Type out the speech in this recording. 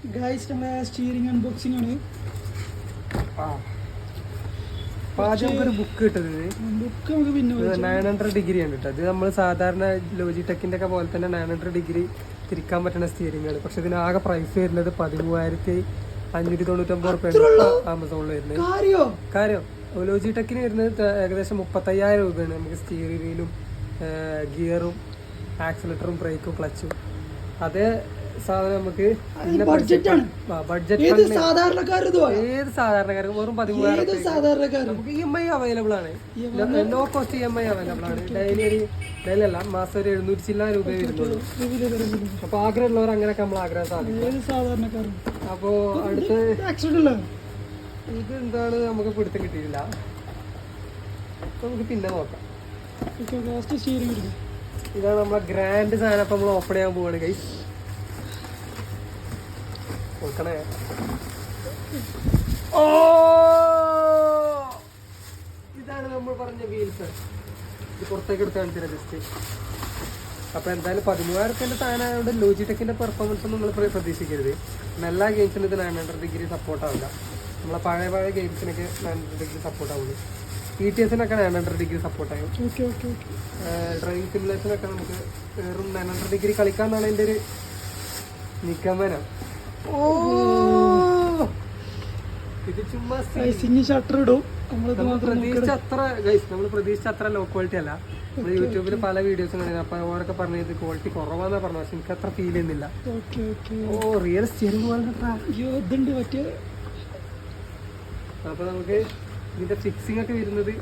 Guys നമ്മളെ steering unboxing ആണ്. ഒരു ബുക്ക് കിട്ടുന്നത് ബുക്ക് നമുക്ക് പിന്നെ 900 ഡിഗ്രി ആണ് കേട്ടോ. ഇത് നമ്മൾ സാധാരണ ലോജിടെക്കിന്റെ ഒക്കെ പോലെ തന്നെ 900 ഡിഗ്രി തിരിക്കാൻ പറ്റുന്ന സ്റ്റിയറിംഗ് ആണ്. പക്ഷെ ഇതിനാകെ പ്രൈസ് വരുന്നത് 13,599 റുപ്യാണ് ആമസോണിൽ വരുന്നത്. കാര്യം ലോജിടെക്കിന് വരുന്നത് ഏകദേശം 35,000 രൂപയാണ് നമുക്ക് സ്റ്റിയറിംഗ് വീലും ഗിയറും ആക്സിലേറ്ററും ബ്രേക്കും ക്ലച്ചും. അതേ സാധനം നമുക്ക് ബഡ്ജറ്റ് ഏത് സാധാരണക്കാർക്കും വെറും 13,000 നമുക്ക് EMI അവൈലബിൾ ആണ്. ലോ കോസ്റ്റ് EMI അവൈലബിൾ ആണ്. ഡെയിലി അല്ല മാസം ഒരു 700 ചില്ല രൂപ വരുന്നുള്ളൂ. അപ്പൊ ആഗ്രഹമുള്ളവർ അങ്ങനെയൊക്കെ നമ്മൾ ആഗ്രഹം സാധിക്കും. അപ്പോ അടുത്ത് ഇത് എന്താണ് നമുക്ക് പിടുത്തം കിട്ടിയില്ല. നമുക്ക് പിന്നെ നോക്കാം. ഇതാണ് നമ്മളെ ഗ്രാൻഡ് സാധനം. അപ്പൊ നമ്മൾ ഓപ്പൺ ചെയ്യാൻ പോവാണ് ഗൈസ്. നോക്കണേ. ഓ ഇതാണ് നമ്മൾ പറഞ്ഞ വീൽസ്. ഇത് പുറത്തേക്ക് എടുത്ത് കാണിച്ചില്ല ജസ്റ്റ്. അപ്പൊ എന്തായാലും 13,000 സാധനമായതുകൊണ്ട് ലോജിടെക്കിന്റെ പെർഫോമൻസ് ഒന്നും നമ്മൾ പ്രതീക്ഷിക്കരുത്. എല്ലാ ഗെയിംസിനും ഇത് 900 ഡിഗ്രി സപ്പോർട്ട് ആവില്ല. നമ്മളെ പഴയ ഗെയിംസിനൊക്കെ 900 ഡിഗ്രി സപ്പോർട്ട് ആവുള്ളൂ. ETSനൊക്കെ 900 ഡിഗ്രി സപ്പോർട്ട് ആകും. ഡ്രൈവിംഗ് സിമുലേഷനൊക്കെ നമുക്ക് വെറും 900 ഡിഗ്രി കളിക്കാന്നാണ് എൻ്റെ ഒരു നിഗമനം. ഇത് ചുമ്മാ ഷട്ടർ ഇടും. നമ്മൾ പ്രതീക്ഷിച്ച അത്ര ലോ ക്വാളിറ്റി അല്ല. നമ്മൾ യൂട്യൂബിൽ പല വീഡിയോസും കണ്ടിരുന്നു. അപ്പൊ ഓരൊക്കെ പറഞ്ഞത് ഇത് ക്വാളിറ്റി കുറവാന്നാ പറഞ്ഞു. പക്ഷെ എനിക്ക് അത്ര ഫീൽ ചെയ്യുന്നില്ല. ഓ റിയൽ സ്റ്റിയറിംഗ് പോലെ. അപ്പൊ നമുക്ക് ഇതിന്റെ ഫിക്സിംഗ് ഒക്കെ വരുന്നത്